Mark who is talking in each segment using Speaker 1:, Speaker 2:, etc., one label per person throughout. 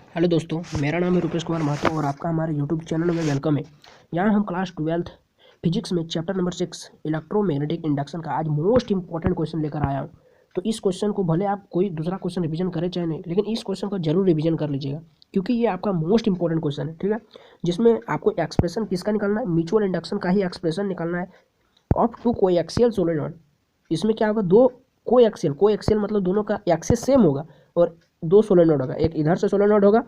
Speaker 1: Hello दोस्तों, मेरा नाम है रुपेश कुमार महतो और आपका हमारे यूट्यूब चैनल में वेलकम है। यहाँ हम क्लास 12th फिजिक्स में चैप्टर नंबर 6 इलेक्ट्रोमैग्नेटिक इंडक्शन का आज मोस्ट इंपॉर्टेंट क्वेश्चन लेकर आया हूँ। तो इस क्वेश्चन को भले आप कोई दूसरा क्वेश्चन रिवीजन करें चाहे नहीं, लेकिन इस क्वेश्चन को जरूर रिवीजन कर लीजिएगा क्योंकि ये आपका मोस्ट इंपॉर्टेंट क्वेश्चन है। ठीक है, जिसमें आपको एक्सप्रेशन किसका निकालना है, म्यूचुअल इंडक्शन का ही एक्सप्रेशन निकालना है ऑफ टू कोएक्सियल सोलेनॉइड। इसमें क्या होगा, दो कोएक्सियल मतलब दोनों का एक्सिस सेम होगा और दो सोलेनॉइड होगा, एक इधर से सोलेनॉइड होगा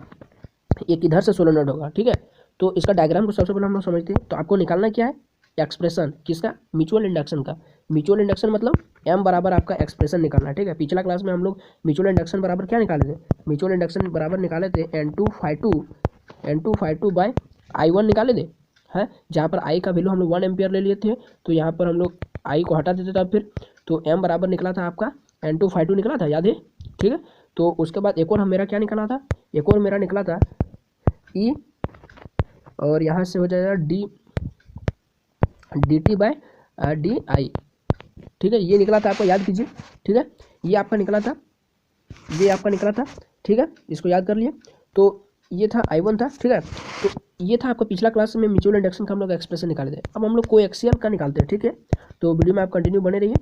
Speaker 1: एक इधर से सोलेनॉइड होगा। ठीक है, तो इसका डायग्राम को सबसे पहले हम लोग समझते हैं। तो आपको निकालना क्या है, एक्सप्रेशन किसका, म्यूचुअल इंडक्शन का। म्यूचुअल इंडक्शन मतलब m बराबर आपका एक्सप्रेशन निकालना है। ठीक है, पिछला क्लास में हम लोग म्यूचुअल इंडक्शन बराबर क्या निकाले थे, म्यूचुअल इंडक्शन बराबर निकाले थे N2 बाय I1 निकाले थे है, जहाँ पर I का वैल्यू हम लोग 1 एम्पियर ले लिए थे। तो यहाँ पर हम लोग I को हटा देते थे फिर, तो m बराबर निकला था आपका N2 निकला था, याद है। ठीक है, तो उसके बाद एक और मेरा क्या निकला था, एक और मेरा निकला था E और यहाँ से हो जाएगा dt बाय di। ठीक है, ये निकला था, आपको याद कीजिए। ठीक है, ये आपका निकला था, ये आपका निकला था। ठीक है, इसको याद कर लिए। तो ये था I1 था। ठीक है, तो ये था आपका पिछला क्लास में म्यूचुअल इंडक्शन का हम लोग एक्सप्रेशन निकाले थे। अब हम लोग कोएक्सियल का निकालते हैं। ठीक है, तो वीडियो में आप कंटिन्यू बने रहिए।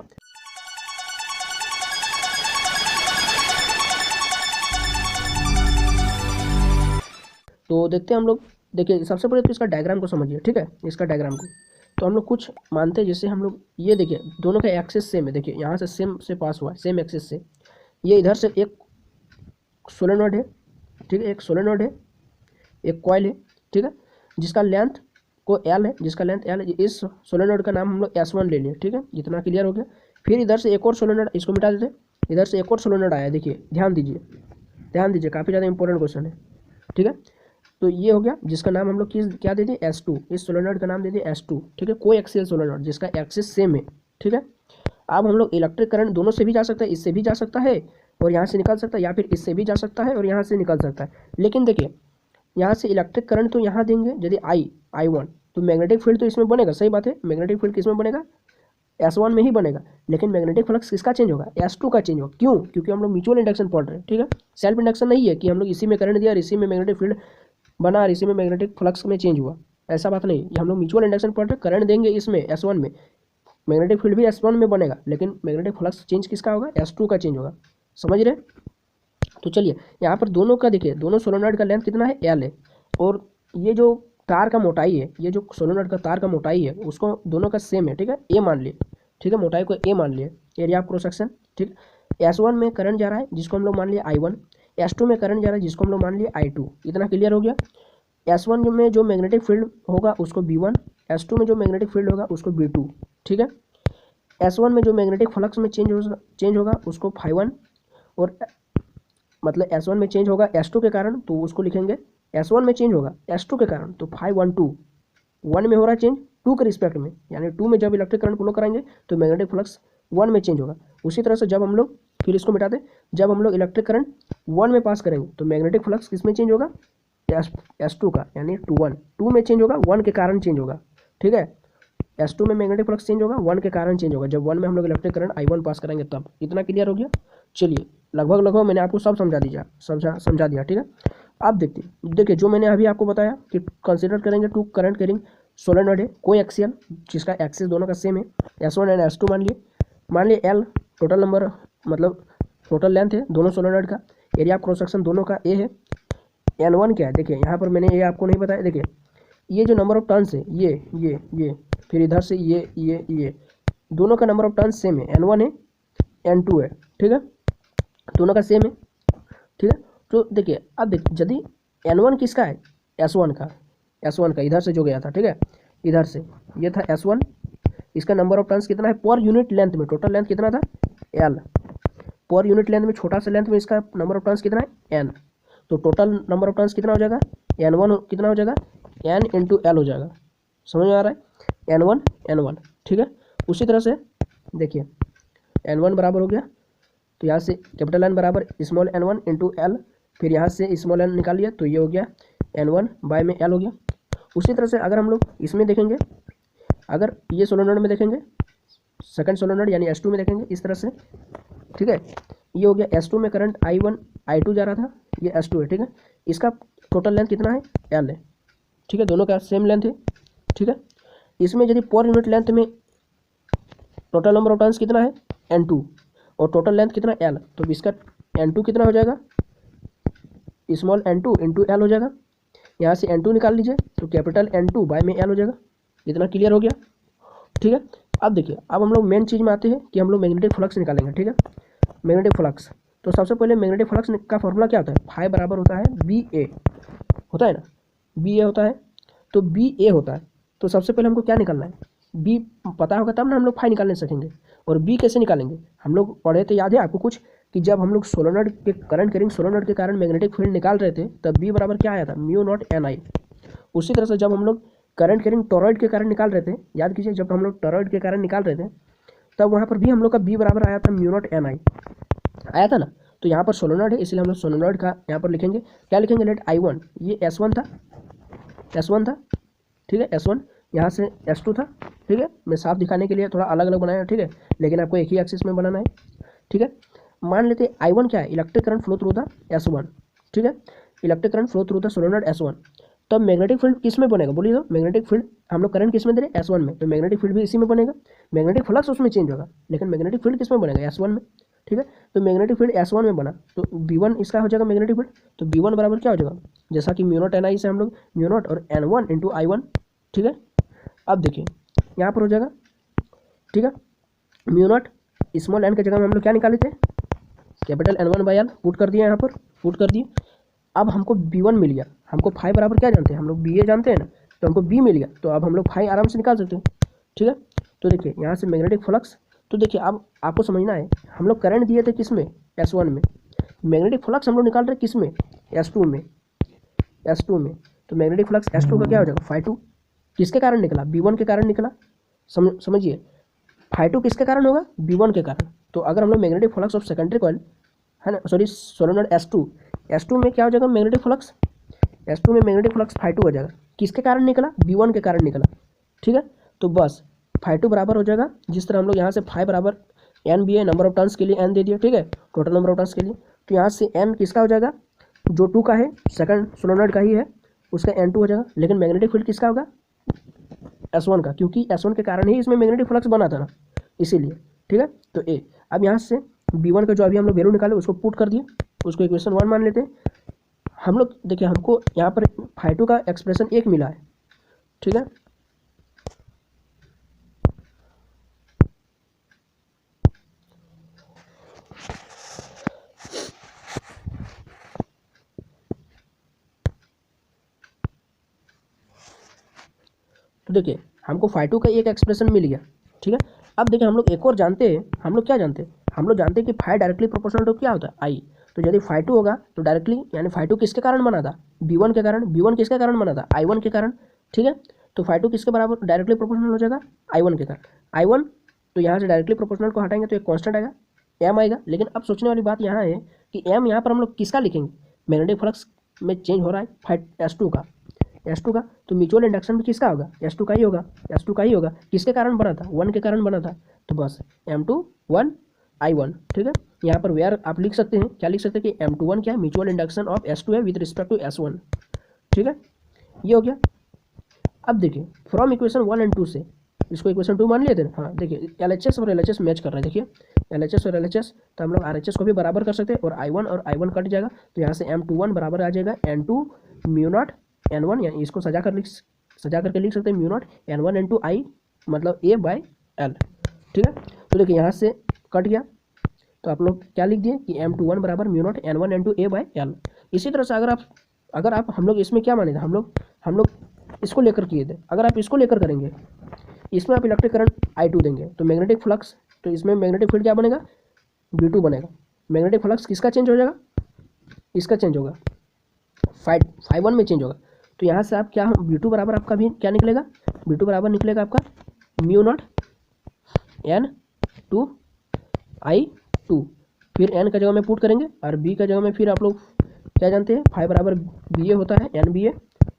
Speaker 1: तो देखते हैं हम लोग। देखिए, सबसे पहले तो इसका डायग्राम को समझिए। ठीक है, इसका डायग्राम को तो हम लोग कुछ मानते हैं, जैसे हम लोग ये देखिए दोनों का एक्सिस सेम है। देखिए यहाँ से सेम से पास हुआ है, सेम एक्सिस से। ये इधर से एक सोलेनॉइड है। ठीक है, एक सोलेनॉइड है, एक कॉइल है। ठीक है, जिसका लेंथ को एल है, जिसका लेंथ एल है। इस सोलेनॉइड का नाम हम लोग S1 ले लिए। ठीक है, इतना क्लियर हो गया। फिर इधर से एक और सोलेनॉइड, इसको मिटा देते। इधर से एक और सोलेनॉइड आया, देखिए ध्यान दीजिए, ध्यान दीजिए, काफ़ी ज़्यादा इंपॉर्टेंट क्वेश्चन है। ठीक है, तो ये हो गया, जिसका नाम हम लोग क्या दे दिए, S2। इस सोलेनॉइड का नाम दे दिए S2। ठीक है, कोएक्सियल सोलेनॉइड जिसका एक्सिस सेम है। ठीक है, अब हम लोग इलेक्ट्रिक करंट दोनों से भी जा सकता है, इससे भी जा सकता है और यहाँ से निकल सकता है, या फिर इससे भी जा सकता है और यहाँ से निकल सकता है। लेकिन देखिए यहाँ से इलेक्ट्रिक करंट तो यहाँ देंगे यदि I1, तो मैग्नेटिक फील्ड तो इसमें बनेगा। सही बात है, मैग्नेटिक फील्ड किसमें बनेगा, S1 में ही बनेगा। लेकिन मैग्नेटिक फ्लक्स किसका चेंज होगा, S2 का चेंज होगा। क्यों, क्योंकि हम लोग म्यूचुअल इंडक्शन पढ़ रहे हैं। ठीक है, सेल्फ इंडक्शन नहीं है कि हम लोग इसी में करंट दिया और इसी में मैग्नेटिक फील्ड बना और इसी में मैग्नेटिक फ्लक्स में चेंज हुआ, ऐसा बात नहीं। ये हम लोग म्यूचुअल इंडक्शन पढ़ रहे हैं, करंट देंगे इसमें S1 में, मैग्नेटिक फील्ड भी S1 में बनेगा, लेकिन मैग्नेटिक फ्लक्स चेंज किसका होगा, S2 का चेंज होगा। समझ रहे। तो चलिए यहाँ पर दोनों का देखिए, दोनों सोलेनॉइड का लेंथ कितना है, L है। और ये जो तार का मोटाई है, ये जो सोलेनॉइड का तार का मोटाई है, उसको दोनों का सेम है। ठीक है, A मान लिए। ठीक है, मोटाई को A मान लिए, एरिया ऑफ क्रॉस सेक्शन। ठीक, S1 में करंट जा रहा है जिसको हम लोग मान लिए I1, S2 में करंट जा रहा है जिसको हम लोग मान लिए I2। इतना क्लियर हो गया। S1 में जो मैग्नेटिक फील्ड होगा उसको B1, S2 में जो मैग्नेटिक फील्ड होगा उसको B2। ठीक है, S1 में जो मैग्नेटिक फ्लक्स में चेंज होगा उसको φ1, और मतलब S1 में चेंज होगा S2 के कारण, तो उसको लिखेंगे S1 में चेंज होगा S2 के कारण, तो φ12। 1 में हो रहा है चेंज 2 के रिस्पेक्ट में, यानी 2 में जब इलेक्ट्रिक करंट फ्लो कराएंगे तो मैग्नेटिक फ्लक्स 1 में चेंज होगा। उसी तरह से जब हम लोग, फिर इसको मिटा दें, जब हम लोग इलेक्ट्रिक करंट 1 में पास करेंगे तो मैग्नेटिक फ्लक्स किस में चेंज होगा, S2 का, यानी 2 में चेंज होगा, 1 के कारण चेंज होगा। ठीक है, S2 में मैग्नेटिक फ्लक्स चेंज होगा, 1 के कारण चेंज होगा, जब 1 में हम लोग इलेक्ट्रिक करंट I1 पास करेंगे तब। इतना क्लियर हो गया। चलिए, लगभग मैंने आपको सब समझा दिया। ठीक है, अब देखिए जो मैंने अभी आपको बताया कि कंसिडर करेंगे टू करंट कैरिंग सोलेनॉइड है कोएक्सियल, जिसका एक्सिस दोनों का सेम है, S1 एंड S2 मान लिए L टोटल नंबर, मतलब टोटल लेंथ है दोनों सोलेनॉइड का। एरिया ऑफ क्रॉस सेक्शन दोनों का A है। N1 क्या है, देखिए यहाँ पर मैंने ये आपको नहीं बताया। देखिए ये जो नंबर ऑफ टर्न्स है, ये फिर इधर से ये दोनों का नंबर ऑफ टर्न्स सेम है, N1 है N2 है। ठीक है, दोनों का सेम है। ठीक है, तो देखिए अब देखिए यदि N1 किसका है, S1 का इधर से जो गया था। ठीक है, इधर से ये था S1, इसका नंबर ऑफ टर्न्स कितना है पर यूनिट लेंथ में, टोटल लेंथ कितना था L, पर यूनिट लेंथ में छोटा सा लेंथ में इसका नंबर ऑफ टर्न्स कितना है N। तो टोटल नंबर ऑफ टर्न्स कितना हो जाएगा, N1 कितना हो जाएगा, N इंटू L हो जाएगा। समझ में आ रहा है, N1। ठीक है, उसी तरह से देखिए N1 बराबर हो गया, तो यहाँ से कैपिटल N बराबर स्मॉल n1 इंटू L, फिर यहाँ से स्मॉल n निकाल लिया तो ये हो गया N1 बाय में L हो गया। उसी तरह से अगर हम लोग इसमें देखेंगे, अगर ये सोलेनॉइड में देखेंगे, सेकंड सोलेनॉइड यानी S2 में देखेंगे इस तरह से। ठीक है, ये हो गया S2 में करंट I1 I2 जा रहा था, ये S2 है, ठीक है। इसका टोटल लेंथ कितना है, L है, ठीक है, दोनों का सेम लेंथ है, ठीक है। इसमें यदि पर यूनिट लेंथ में टोटल नंबर ऑफ टर्न्स कितना है N2 और टोटल लेंथ कितना L, तो इसका N2 कितना हो जाएगा, स्मॉल N2 इंटू L हो जाएगा। यहाँ से N2 निकाल लीजिए तो कैपिटल N2 बाय में L हो जाएगा। इतना क्लियर हो गया, ठीक है। अब देखिए, अब हम लोग मेन चीज़ में आते हैं कि हम लोग मैग्नेटिक फ्लक्स निकालेंगे, ठीक है। मैग्नेटिक फ्लक्स, तो सबसे पहले मैग्नेटिक फ्लक्स का फॉर्मूला क्या होता है, फाई बराबर होता है BA, होता है ना, BA होता है, तो BA होता है। तो सबसे पहले हमको क्या निकालना है, B पता होगा तब ना हम लोग फाई निकालने सकेंगे। और B कैसे निकालेंगे, हम लोग पढ़े थे, याद है आपको कुछ, कि जब हम लोग सोलेनोइड के करंट कैरिंग सोलेनोइड के कारण मैग्नेटिक फील्ड निकाल रहे थे तब B बराबर क्या आया था, म्यू नॉट NI। उसी तरह से जब हम लोग करंट कैरिंग टॉरॉइड के कारण निकाल रहे थे, याद कीजिए जब हम लोग टॉरॉइड के कारण निकाल रहे थे तब वहाँ पर भी हम लोग का B बराबर आया था म्यू नॉट NI, आया था ना। तो यहाँ पर सोलेनोइड है इसलिए हम लोग सोलेनोइड का यहाँ पर लिखेंगे, क्या लिखेंगे, लेट I1, ये S1 था, ठीक है, S1, यहाँ से S2 था, ठीक है। मैं साफ दिखाने के लिए थोड़ा अलग अलग बनाया, ठीक है, लेकिन आपको एक ही एक्सिस में बनाना है, ठीक है। मान लेते हैं I1 क्या है, इलेक्ट्रिक करंट फ्लो थ्रू था S1, ठीक है, इलेक्ट्रिक करंट फ्लो थ्रू था सोलेनोइड S1। तब मैग्नेटिक फील्ड किस में बनेगा, बोलिए, तो मैग्नेटिक फील्ड हम लोग करंट किस में दे रहे हैं, S1 में, तो मैग्नेटिक फील्ड भी इसी में बनेगा। मैग्नेटिक फ्लक्स उसमें चेंज होगा लेकिन मैग्नेटिक फील्ड किस में बनेगा, S1 में, ठीक है। तो मैग्नेटिक फील्ड S1 में बना तो B1 इसका हो जाएगा मैग्नेटिक फील्ड, तो B1 बराबर क्या हो जाएगा, जैसा कि म्यू नॉट NI से हम लोग म्यू नॉट और N1 इंटू I1, ठीक है। अब देखिए यहाँ पर हो जाएगा, ठीक है, म्यू नॉट स्मॉल n की जगह में हम लोग क्या निकाले थे, capital N1 by L put कर दिया, यहाँ पर पुट कर दिए। अब हमको B1 मिल गया, हमको फाई बराबर क्या जानते हैं, हम लोग BA जानते हैं ना, तो हमको B मिल गया, तो अब हम लोग फाई आराम से निकाल सकते हैं, ठीक है। तो देखिए यहाँ से मैग्नेटिक फ्लक्स, तो देखिए अब आपको समझना है, हम लोग करंट दिए थे किस में, S1 में, मैग्नेटिक फ्लक्स हम लोग निकाल रहे किस में, S2 में, तो मैग्नेटिक फ्लक्स S2 का क्या हो जाएगा, फाई2, किसके कारण निकला, B1 के कारण निकला, समझिए, फाई2 किसके कारण होगा, B1 के कारण। तो अगर हम लोग magnetic flux of secondary coil है ना, सॉरी सोलेनोइड S2 में क्या हो जाएगा मैग्नेटिक फ्लक्स, S2 में मैग्नेटिक फ्लक्स फाई2 हो जाएगा, किसके कारण निकला, B1 के कारण निकला, ठीक है। तो बस फाई2 बराबर हो जाएगा, जिस तरह हम लोग यहाँ से फाई बराबर NBA नंबर ऑफ टर्न्स के लिए N दे दिया, ठीक है, टोटल नंबर ऑफ टर्न्स के लिए, तो यहाँ से N किसका हो जाएगा, जो 2 का है, सेकंड सोलेनोइड का ही है, उसका N2 हो जाएगा। लेकिन मैग्नेटिक फील्ड किसका होगा, S1 का, क्योंकि S1 के कारण ही इसमें मैग्नेटिक फ्लक्स बना था ना, इसीलिए, ठीक है। तो A, अब यहाँ से B1 का जो अभी हम लोग वैल्यू निकाले उसको पुट कर दिए, उसको इक्वेशन 1 मान लेते हैं हम लोग। देखिए हमको यहाँ पर फाई2 का एक्सप्रेशन 1 मिला है, ठीक है। तो देखिए हमको फाई2 का एक एक्सप्रेशन मिल गया, ठीक है। अब देखिए हम लोग एक और जानते हैं, हम लोग क्या जानते हैं, हम लोग जानते हैं कि फाई डायरेक्टली प्रोपोर्शनल टू क्या होता है, आई। तो यदि फाई2 होगा तो डायरेक्टली, यानी फाई2 किसके कारण बना था, B1 के कारण, B1 किसके कारण बना था, I1 के कारण, ठीक है। तो फाई2 किसके बराबर डायरेक्टली प्रोपोर्शनल हो जाएगा, I1 के कारण, I1। तो यहाँ से डायरेक्टली प्रोपोर्शनल को हटाएंगे तो एक कॉन्स्टेंट आएगा, M आएगा। लेकिन अब सोचने वाली बात यहाँ है कि M यहाँ पर हम लोग किसका लिखेंगे, मैग्नेटिक फ्लक्स में चेंज हो रहा है फाई S2 का, तो म्यूचुअल इंडक्शन भी किसका होगा, S2 का ही होगा, किसके कारण बना था, 1 के कारण बना था। तो बस M2 1 I1, ठीक है। यहाँ पर वेयर आप लिख सकते हैं, क्या लिख सकते हैं कि M21 क्या है, म्यूचुअल इंडक्शन ऑफ S2 है विद रिस्पेक्ट टू S1, ठीक है, ये हो गया। अब देखिए फ्रॉम इक्वेशन 1 एंड 2 से इसको इक्वेशन 2 मान लिए थे, हाँ देखिए LHS और LHS मैच कर रहे हैं, देखिए LHS और LHS, तो हम लोग RHS को भी बराबर कर सकते हैं और I1 और I1 कट जाएगा, तो यहाँ से M21 बराबर आ जाएगा N2 म्यू नॉट N1, यानी इसको सजा करके लिख सकते हैं mu naught N1 N2 I, मतलब A बाई L, ठीक है। तो देखिए यहाँ से कट गया, तो आप लोग क्या लिख दिए कि M21 बराबर mu naught N1 N2 A by L। इसी तरह से अगर आप हम लोग इसमें क्या माने थे, हम लोग इसको लेकर किए थे, अगर आप इसको लेकर करेंगे, इसमें आप इलेक्ट्रिक करंट I2 देंगे तो मैग्नेटिक फ्लक्स, तो इसमें मैग्नेटिक फील्ड क्या बनेगा, B2 बनेगा। मैग्नेटिक फ्लक्स किसका चेंज हो जाएगा, इसका चेंज होगा, फाई1 में चेंज होगा। तो यहाँ से आप क्या, B2 बराबर आपका भी क्या निकलेगा, B2 बराबर निकलेगा आपका म्यू नॉट N2 I2, फिर N का जगह में पुट करेंगे और B का जगह में फिर आप लोग क्या जानते हैं, फाई बराबर BA होता है, NBA,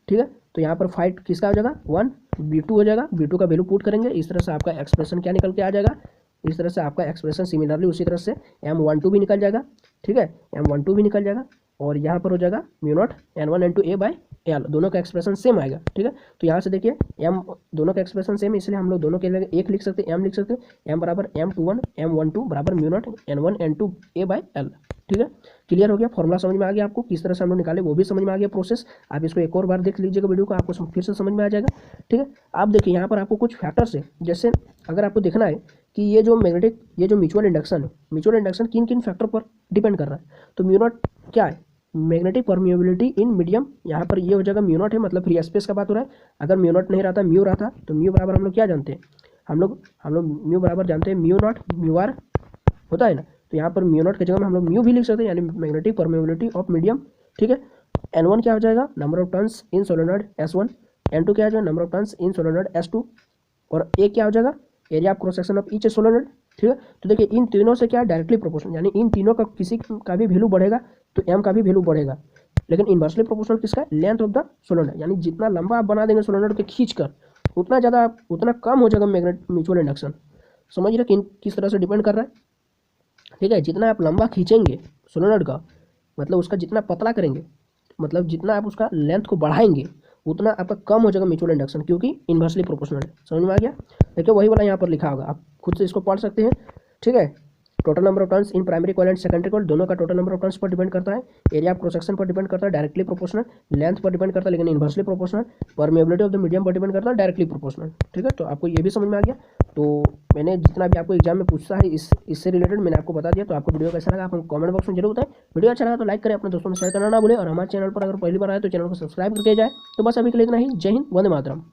Speaker 1: ठीक है। तो यहाँ पर फाई किसका हो जाएगा 1, B2 हो जाएगा, B2 का वैल्यू पुट करेंगे, इस तरह से आपका एक्सप्रेशन क्या निकल के आ जाएगा, इस तरह से आपका एक्सप्रेशन सिमिलरली उसी तरह से M12 भी निकल जाएगा, ठीक है, M12 भी निकल जाएगा और यहाँ पर हो जाएगा mu naught N1 N2 A by L, दोनों का एक्सप्रेशन सेम आएगा, ठीक है। तो यहाँ से देखिए M दोनों का एक्सप्रेशन सेम है, इसलिए हम लोग दोनों के लिए एक लिख सकते हैं, M लिख सकते हैं, M बराबर M21 M12 बराबर mu naught N1 N2 A by L, ठीक है। क्लियर हो गया, फॉर्मूला समझ में आ गया आपको, किस तरह से हम लोग निकाले वो भी समझ में आ गया प्रोसेस। आप इसको एक और बार देख लीजिएगा वीडियो को, आपको फिर से समझ में आ जाएगा, ठीक है। आप देखिए यहाँ पर आपको कुछ फैक्टर्स है, जैसे अगर आपको देखना है कि ये जो मैग्नेटिक, ये जो म्यूचुअल इंडक्शन है, म्यूचुअल इंडक्शन किन किन फैक्टर पर डिपेंड कर रहा है। तो म्यू नॉट क्या है, मैग्नेटिक परमिएबिलिटी इन मीडियम, यहाँ पर ये हो जाएगा म्यू नॉट है, मतलब फ्री स्पेस का बात हो रहा है। अगर म्यू नॉट नहीं रहता, म्यू रहता, तो म्यू बराबर हम लोग क्या जानते हैं, हम लोग म्यू बराबर जानते हैं म्यू नॉट म्यू आर होता है ना। तो यहाँ पर म्यू नॉट की जगह में हम लोग म्यू भी लिख सकते हैं, यानी मैग्नेटिक परमिएबिलिटी ऑफ मीडियम, ठीक है। N1 क्या हो जाएगा, number of turns in solenoid S1, N2 क्या हो जाएगा, number of turns in solenoid S2, और A क्या हो जाएगा, area of cross section of each solenoid, ठीक है। तो देखिए इन तीनों से क्या डायरेक्टली प्रोपोर्शनल, यानी इन तीनों का किसी का भी वैल्यू बढ़ेगा तो M का भी वैल्यू बढ़ेगा, लेकिन इन्वर्सली प्रोपोर्शनल किसका, लेंथ ऑफ द सोलेनॉइड, यानी जितना लंबा आप बना देंगे सोलेनॉइड के खींच कर, उतना ज़्यादा उतना कम हो जाएगा म्यूचुअल इंडक्शन। समझ रहे किस तरह से डिपेंड कर रहा है, ठीक है। जितना आप लंबा खींचेंगे सोलेनॉइड का, मतलब उसका जितना पतला करेंगे, मतलब जितना आप उसका लेंथ को बढ़ाएंगे, उतना आपका कम हो जाएगा म्यूचुअल इंडक्शन, क्योंकि इन्वर्सली प्रोपोर्शनल है। समझ में आ गया, देखिए वही वाला यहाँ पर लिखा होगा, आप खुद से इसको पढ़ सकते हैं, ठीक है। Total number of turns in primary coil and secondary coil, दोनों का total number of turns per depend करता है, एरिया ऑफ क्रॉस सेक्शन पर डिपेंड करता है डायरेक्टली प्रोपोर्शनल, लेंथ पर डिपेंड करता है लेकिन inversely proportional, permeability of the medium पर डिपेंड करता है डायरेक्टली प्रोपोर्शनल, ठीक है। तो आपको ये भी समझ में आ गया। तो मैंने जितना भी आपको एग्जाम में पूछता है इससे रिलेटेड मैंने आपको बता दिया। तो आपको वीडियो कैसा लगा आप कमेंट बॉक्स में जरूर बताएं। वीडियो अच्छा लगा तो लाइक करें, अपने दोस्तों में शेयर करना ना भूलें, और हमारे चैनल पर अगर पहली बार आए तो चैनल को सब्सक्राइब करके जाए। तो बस अभी के लिए इतना ही, जय हिंद, वंदे मातरम।